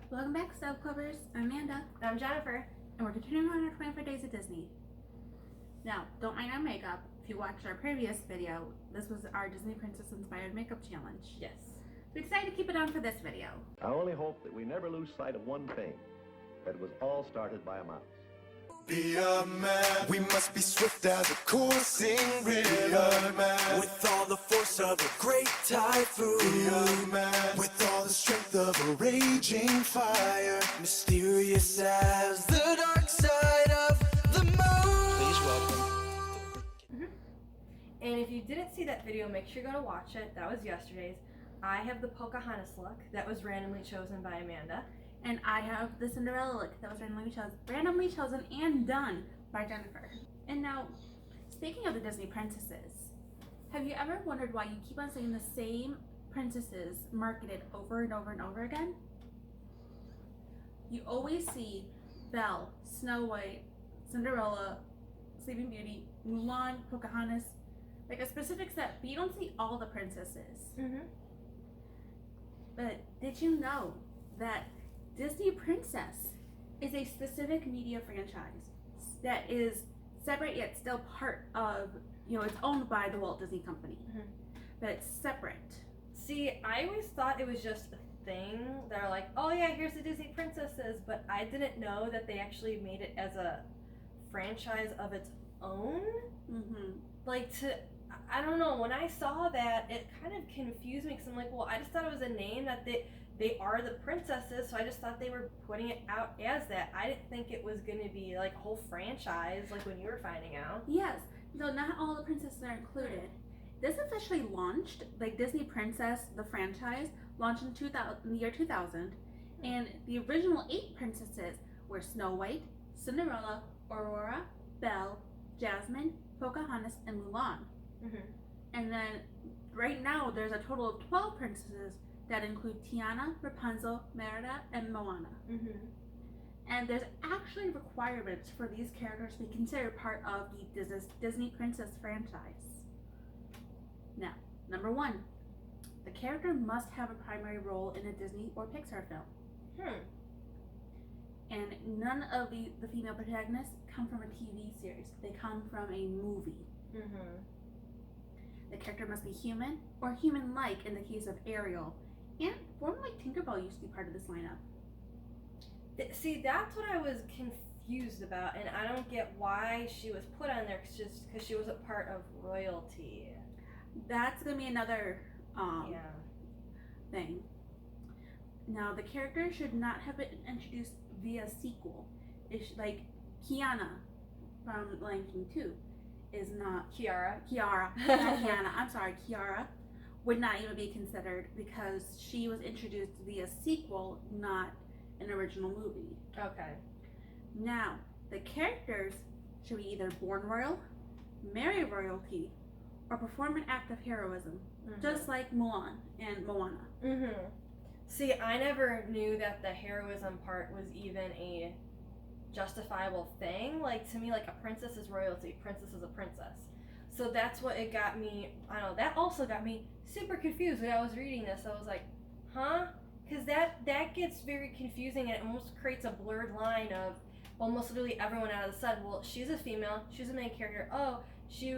Welcome back, Stub Clubbers. I'm Amanda. I'm Jennifer. And we're continuing on our 25 Days of Disney. Now, don't mind our makeup. If you watched our previous video, this was our Disney Princess Inspired Makeup Challenge. Yes. We decided to keep it on for this video. I only hope that we never lose sight of one thing, that it was all started by a mouse. Be a man, we must be swift as a coursing river, man. With all the force of a great typhoon. Be a man, with all the strength of a raging fire. Mysterious as the dark side of the moon. Please welcome. And if you didn't see that video, make sure you go to watch it. That was yesterday's. I have the Pocahontas look that was randomly chosen by Amanda. And I have the Cinderella look that was randomly chosen and done by Jennifer. And now, speaking of the Disney princesses, have you ever wondered why you keep on seeing the same princesses marketed over and over and over again? You always see Belle, Snow White, Cinderella, Sleeping Beauty, Mulan, Pocahontas, like a specific set, but you don't see all the princesses. But did you know that Disney Princess is a specific media franchise that is separate yet still part of, it's owned by the Walt Disney Company, but it's separate. See, I always thought it was just a thing. They're like, oh yeah, here's the Disney princesses, but I didn't know that they actually made it as a franchise of its own. I don't know, when I saw that, it kind of confused me because I'm like, well, I just thought it was a name that they are the princesses, so I just thought they were putting it out as that. I didn't think it was going to be like a whole franchise, like when you were finding out. Yes, no, not all the princesses are included. This officially launched, like Disney Princess, the franchise, launched in the year 2000, and the original 8 princesses were Snow White, Cinderella, Aurora, Belle, Jasmine, Pocahontas, and Mulan. And then right now there's a total of 12 princesses that include Tiana, Rapunzel, Merida, and Moana. And there's actually requirements for these characters to be considered part of the Disney Princess franchise. Now, number 1, the character must have a primary role in a Disney or Pixar film. And none of the female protagonists come from a TV series. They come from a movie. The character must be human or human-like in the case of Ariel, and formerly Tinkerbell used to be part of this lineup. See, that's what I was confused about, and I don't get why she was put on there just because she wasn't part of royalty. That's going to be another thing. Now, the character should not have been introduced via sequel. Like Kiana from Lion King 2 is not... Kiara, not Kiana. I'm sorry, Kiara would not even be considered because she was introduced via sequel, not an original movie. Okay. Now, the characters should be either born royal, marry royalty, or perform an act of heroism, just like Mulan and Moana. See, I never knew that the heroism part was even a justifiable thing. Like, to me, like, a princess is royalty, princess is a princess. So that's what it got me, I don't know, that also got me super confused when I was reading this. I was like, huh? Because that gets very confusing, and it almost creates a blurred line of almost literally everyone out of the sudden. Well, she's a female, she's a main character, oh, she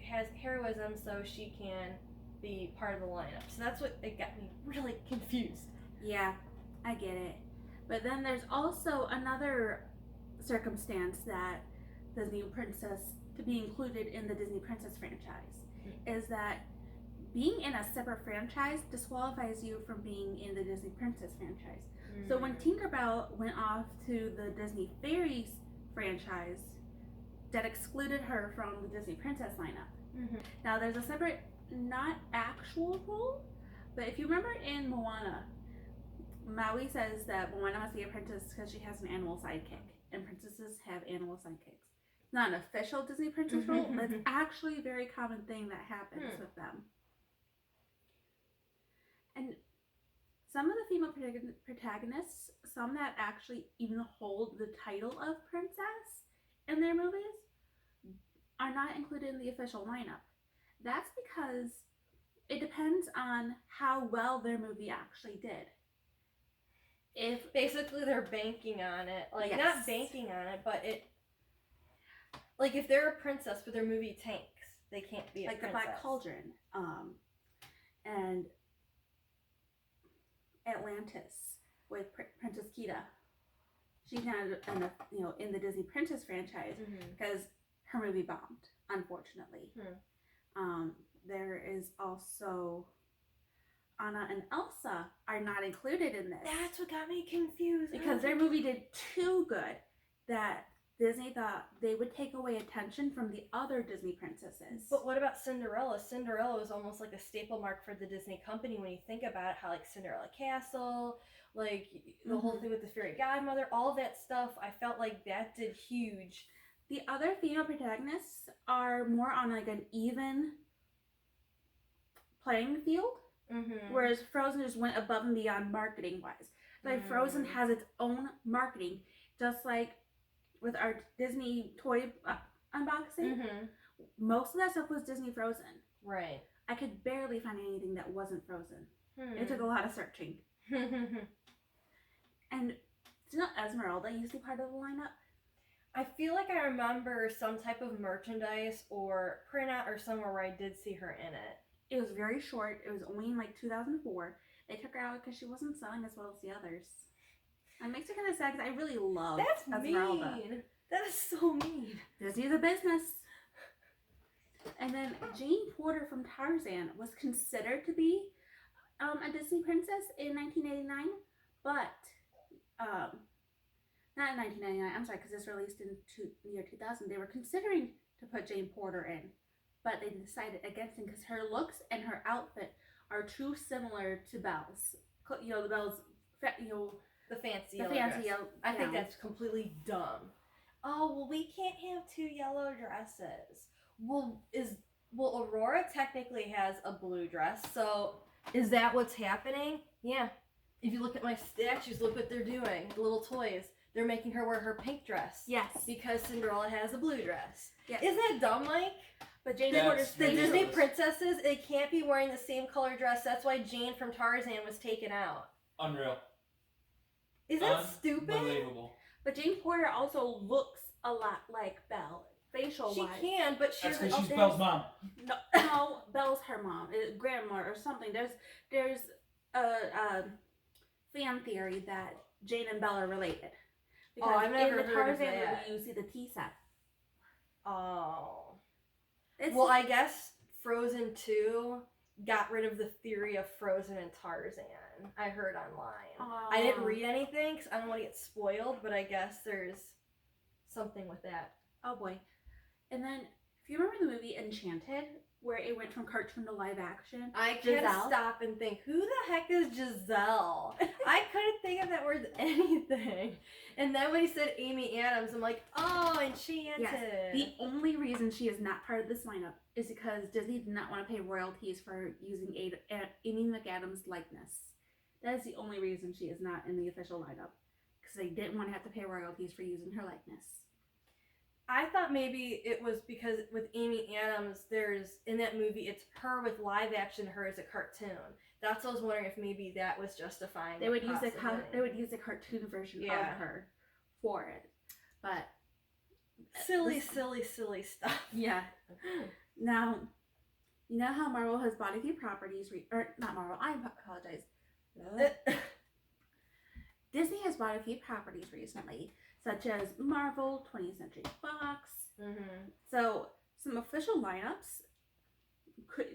has heroism, so she can be part of the lineup. So that's what it got me really confused. Yeah, I get it. But then there's also another circumstance that the new princess to be included in the Disney Princess franchise is that being in a separate franchise disqualifies you from being in the Disney Princess franchise. So when Tinkerbell went off to the Disney Fairies franchise, that excluded her from the Disney Princess lineup. Now there's a separate, not actual rule, but if you remember in Moana, Maui says that Moana must be a princess because she has an animal sidekick, and princesses have animal sidekicks. It's not an official Disney princess rule, but it's actually a very common thing that happens with them. And some of the female protagonists, some that actually even hold the title of princess in their movies, are not included in the official lineup. That's because it depends on how well their movie actually did. if Basically, they're banking on it. Like, Yes. not banking on it, but it. Like, if they're a princess but their movie tanks, they can't be a like the princess. Black Cauldron, and Atlantis with Princess Kita. She's not in the Disney Princess franchise because her movie bombed, unfortunately. There is also Anna and Elsa are not included in this. That's what got me confused. Because their movie did too good that Disney thought they would take away attention from the other Disney princesses. But what about Cinderella? Cinderella was almost like a staple mark for the Disney company when you think about it, how like Cinderella Castle, like the whole thing with the fairy godmother, all that stuff, I felt like that did huge. The other female protagonists are more on like an even playing field, whereas Frozen just went above and beyond marketing wise. Like Frozen has its own marketing, just like with our Disney toy unboxing. Most of that stuff was Disney Frozen. Right. I could barely find anything that wasn't Frozen. It took a lot of searching. And do you know Esmeralda used to be part of the lineup? I feel like I remember some type of merchandise or printout or somewhere where I did see her in it. It was very short. It was only in like 2004. They took her out because she wasn't selling as well as the others. It makes it kind of sad because I really love Esmeralda. Mean. That is so mean. Disney's a business. And then Jane Porter from Tarzan was considered to be a Disney princess in 1989, but not in 1999. I'm sorry, because this released in the year 2000. They were considering to put Jane Porter in, but they decided against it because her looks and her outfit are too similar to Belle's. You know, the Belle's, The fancy the yellow fancy dress. yellow. I think gown. that's completely dumb. Oh, well, we can't have two yellow dresses. Well, Aurora technically has a blue dress, so is that what's happening? Yeah. If you look at my statues, look what they're doing. The little toys. They're making her wear her pink dress. Yes. Because Cinderella has a blue dress. Yes. Isn't that dumb, Mike? But Jane That's Porter's The ridiculous. Disney princesses, they can't be wearing the same color dress. That's why Jane from Tarzan was taken out. Unreal. Is that stupid? Unbelievable. But Jane Porter also looks a lot like Belle, facial She wise. can, but she That's doesn't. because she's there's- Belle's mom. No, Belle's her mom, grandma or something. There's a fan theory that Jane and Belle are related. Because I've never in the heard of Tarzan that. movie, you see the tea set. Oh. It's Well, I guess Frozen 2 got rid of the theory of Frozen and Tarzan. I heard online. I didn't read anything because I don't want to get spoiled, but I guess there's something with that. Oh boy. And then, if you remember the movie Enchanted, where it went from cartoon to live action? I can't Giselle? stop and think, who the heck is Giselle? I couldn't think of that word anything. And then when he said Amy Adams, I'm like, oh, Enchanted. Yes. The only reason she is not part of this lineup is because Disney did not want to pay royalties for using Amy McAdams' likeness. That is the only reason she is not in the official lineup. Because they didn't want to have to pay royalties for using her likeness. I thought maybe it was because with Amy Adams, there's in that movie, it's her with live action, her as a cartoon. That's what I was wondering if maybe that was justifying. They would use possibility. a cartoon version Yeah. of her for it. But silly stuff. yeah. Now, you know how Marvel has bought a few properties, or not Marvel, I apologize. Disney has bought a few properties recently, such as Marvel, 20th Century Fox. Mm-hmm. So, some official lineups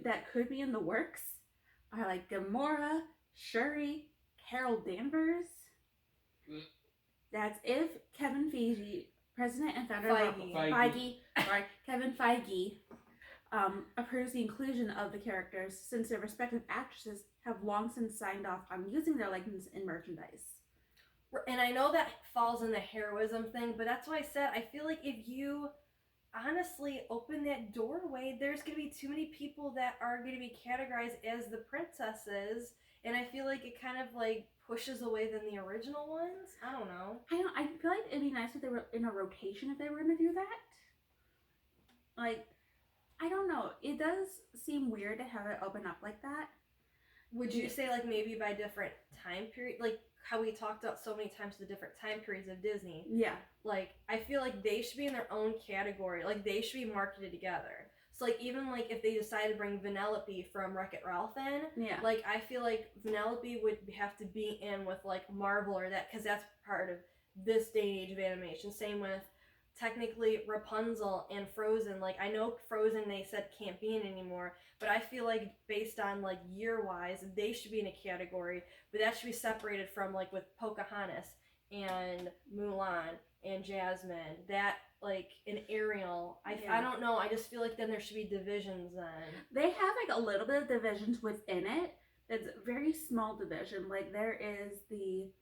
that could be in the works are like Gamora, Shuri, Carol Danvers. Mm. That's if Kevin Feige, president and founder of Feige. Marvel, sorry, Kevin Feige, approves the inclusion of the characters, since their respective actresses have long since signed off on using their likeness in merchandise. And I know that falls in the heroism thing, but that's why I said I feel like if you honestly open that doorway, there's going to be too many people that are going to be categorized as the princesses, and I feel like it kind of like pushes away than the original ones. I don't know. I feel like it'd be nice if they were in a rotation if they were going to do that. Like, I don't know. It does seem weird to have it open up like that. Would you say like maybe by different time period? Like, how we talked about so many times the different time periods of Disney. Yeah. Like, I feel like they should be in their own category. Like, they should be marketed together. So, like, even, like, if they decide to bring Vanellope from Wreck-It Ralph in, Yeah. like, I feel like Vanellope would have to be in with, like, Marvel or that, because that's part of this day and age of animation. Same with, technically, Rapunzel and Frozen. Like, I know Frozen, they said can't be in anymore, but I feel like, based on, like, year-wise, they should be in a category, but that should be separated from, like, with Pocahontas and Mulan and Jasmine, that, like, an Ariel. I don't know, I just feel like then there should be divisions then. They have like a little bit of divisions within it. It's a very small division. Like there is the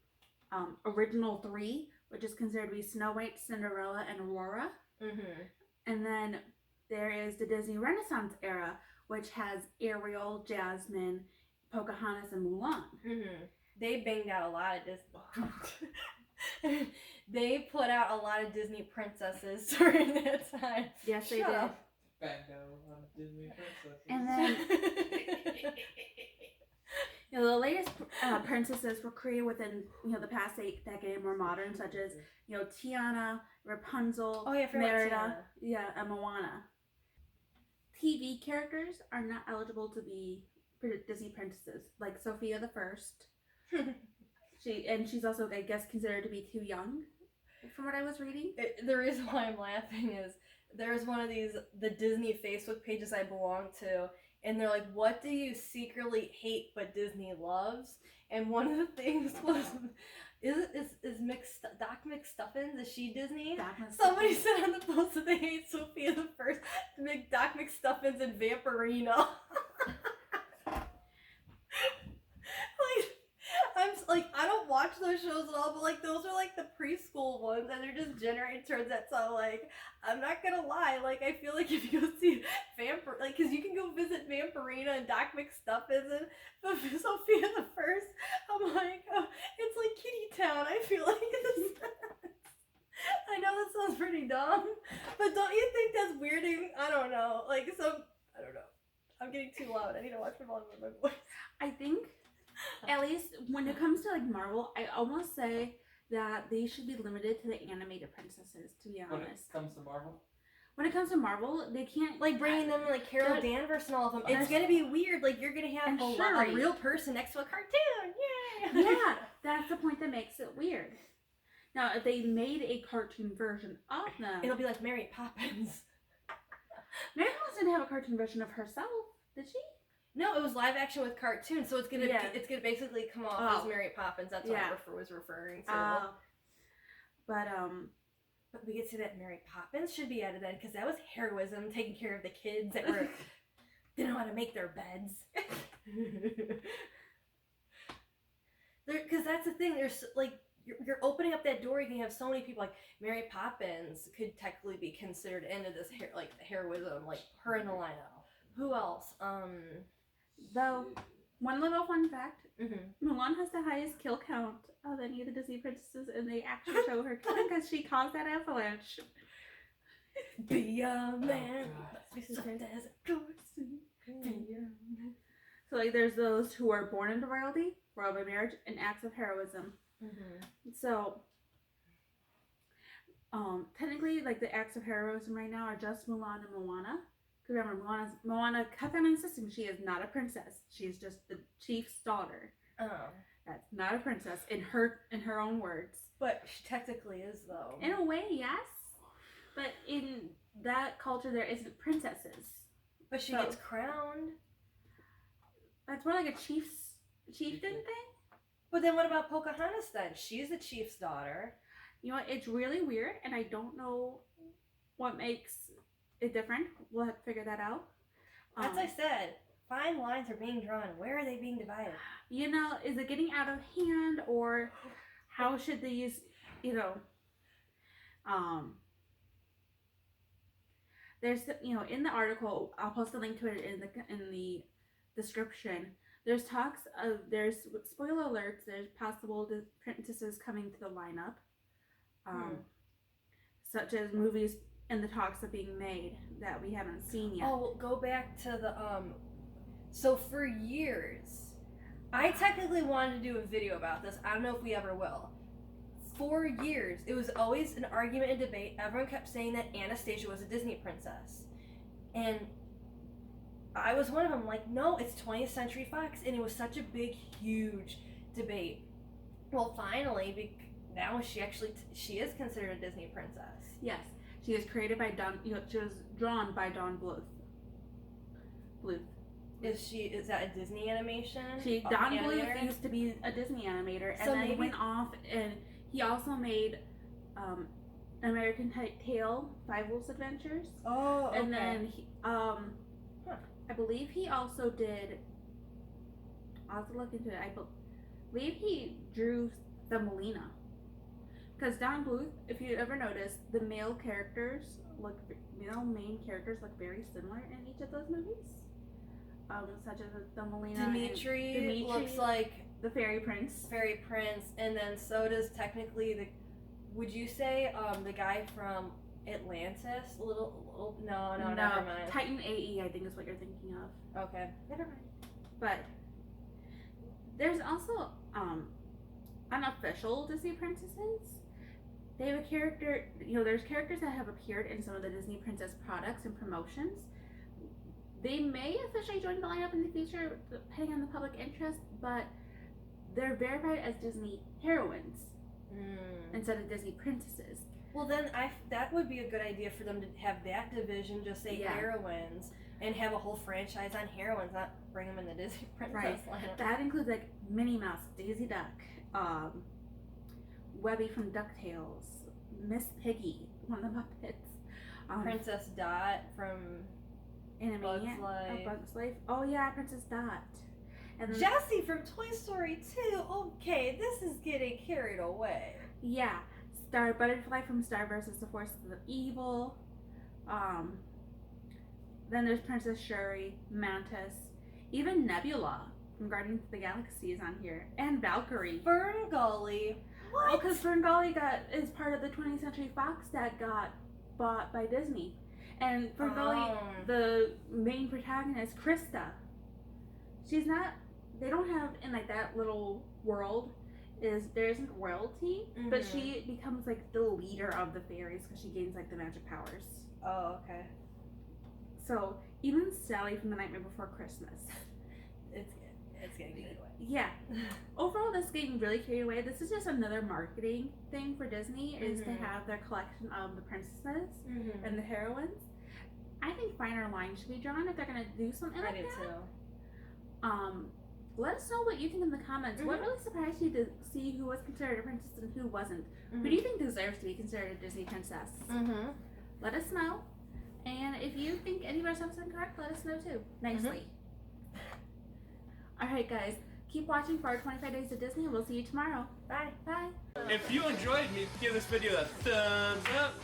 original 3, which is considered to be Snow White, Cinderella, and Aurora. Mm-hmm. And then there is the Disney Renaissance era, which has Ariel, Jasmine, Pocahontas, and Mulan. Mm-hmm. They banged out a lot of Disney. They put out a lot of Disney princesses during that time. Yes, they Shut did. up. Back down on Disney princesses. And then the latest princesses were created within the past decade, more modern, such as Tiana, Rapunzel, Oh, yeah, I forgot Merida, Tiana. and Moana. TV characters are not eligible to be Disney princesses, like Sophia the First. She's also, I guess, considered to be too young, from what I was reading. The reason why I'm laughing is there's one of the Disney Facebook pages I belong to, and they're like, what do you secretly hate but Disney loves? And one of the things was, Doc McStuffins, is she Disney? Somebody said on the post that they hate Sophia the First, Doc McStuffins, and Vampirina. I don't watch those shows at all, but like those are like the preschool ones, and they're just generating turns that sound like, I'm not gonna lie, like I feel like if you go see because you can go visit Vampirina and Doc McStuffins and Sophia the First, I'm like, oh, it's like Kitty Town. I feel like it's I know that sounds pretty dumb, but don't you think that's weirding? I don't know, I don't know. I'm getting too loud. I need to watch my volume with my voice. I think, at least when it comes to like Marvel, I almost say that they should be limited to the animated princesses, to be honest. When it comes to Marvel, they can't like bringing them like Carol Danvers and all of them. It's gonna be weird. Like you're gonna have a real person next to a cartoon. Yay! Yeah, that's the point that makes it weird. Now, if they made a cartoon version of them, it'll be like Mary Poppins. Mary Poppins didn't have a cartoon version of herself, did she? No, it was live action with cartoon, so it's gonna basically come off as Mary Poppins. That's what I was referring to. But we could say that Mary Poppins should be added in because that was heroism, taking care of the kids that didn't know how to make their beds. Because that's the thing. There's like you're opening up that door. You can have so many people. Like Mary Poppins could technically be considered into this heroism, like her in the lineup. Who else? Though, one little fun fact, Mulan has the highest kill count of any of the Disney princesses, and they actually show her killing because she caused that avalanche. Be a man, be swift as a horse. So, like, there's those who are born into royalty, royal by marriage, and acts of heroism. So, technically, like, the acts of heroism right now are just Mulan and Moana. Remember, Moana kept on insisting she is not a princess. She's just the chief's daughter. Oh. That's not a princess in her own words. But she technically is, though. In a way, yes. But in that culture, there isn't princesses. But she gets crowned. That's more like a chieftain thing. But then what about Pocahontas then? She's the chief's daughter. You know what? It's really weird, and I don't know what makes it different. We'll have to figure that out. As I said, fine lines are being drawn. Where are they being divided? You know, is it getting out of hand, or how should these, there's, in the article, I'll post a link to it in the description. There's spoiler alerts, there's possible princesses coming to the lineup, such as movies in the talks of being made that we haven't seen yet. Oh, go back to the so for years I technically wanted to do a video about this. I don't know if we ever will. For years, it was always an argument and debate. Everyone kept saying that Anastasia was a Disney princess. And I was one of them, like, no, it's 20th Century Fox. And it was such a big, huge debate. Well, finally, now she is considered a Disney princess. Yes, she was created by she was drawn by Don Bluth. Is that a Disney animation? Don animator? Bluth used to be a Disney animator, and So then he maybe- went off, and he also made American Tail, Five Wolves Adventures, Oh, okay. and then I believe he also did. I'll have to look into it. I believe he drew the Melina, because Don Bluth, if you ever noticed, the male main characters look very similar in each of those movies. Such as the Melina. Dimitri looks like the fairy prince. Fairy Prince, and then so does technically would you say the guy from Atlantis? No, never mind. Titan AE, I think is what you're thinking of. Okay, never mind. But there's also unofficial Disney princesses. They have a character. There's characters that have appeared in some of the Disney princess products and promotions. They may officially join the lineup in the future, depending on the public interest, but they're verified as Disney heroines instead of Disney princesses. Well, then that would be a good idea for them to have that division, just say heroines, and have a whole franchise on heroines, not bring them in the Disney princess lineup. That includes like Minnie Mouse, Daisy Duck, Webby from DuckTales, Miss Piggy, one of the Muppets, Princess Dot from Animaniacs, Bugs Life. Oh yeah, Princess Dot. And then, Jessie from Toy Story 2. Okay, this is getting carried away. yeah, Star Butterfly from Star vs. the Forces of Evil. Then there's Princess Shuri, Mantis, even Nebula from Guardians of the Galaxy is on here, and Valkyrie. Ferngully. Well, because Ferngully is part of the 20th Century Fox that got bought by Disney. And Ferngully, the main protagonist, Krista, they don't have, in like that little world, there isn't royalty, but she becomes like the leader of the fairies because she gains like the magic powers. Oh, okay. So, even Sally from The Nightmare Before Christmas. It's getting carried away. Yeah. Overall, this is getting really carried away. This is just another marketing thing for Disney, is to have their collection of the princesses and the heroines. I think finer lines should be drawn if they're going to do something like that. I do too. Let us know what you think in the comments. What really surprised you to see who was considered a princess and who wasn't? Who do you think deserves to be considered a Disney princess? Let us know. And if you think any of our stuff is incorrect, let us know too. Nicely. Alright guys, keep watching for our 25 Days of Disney. We'll see you tomorrow. Bye. Bye. If you enjoyed me, give this video a thumbs up.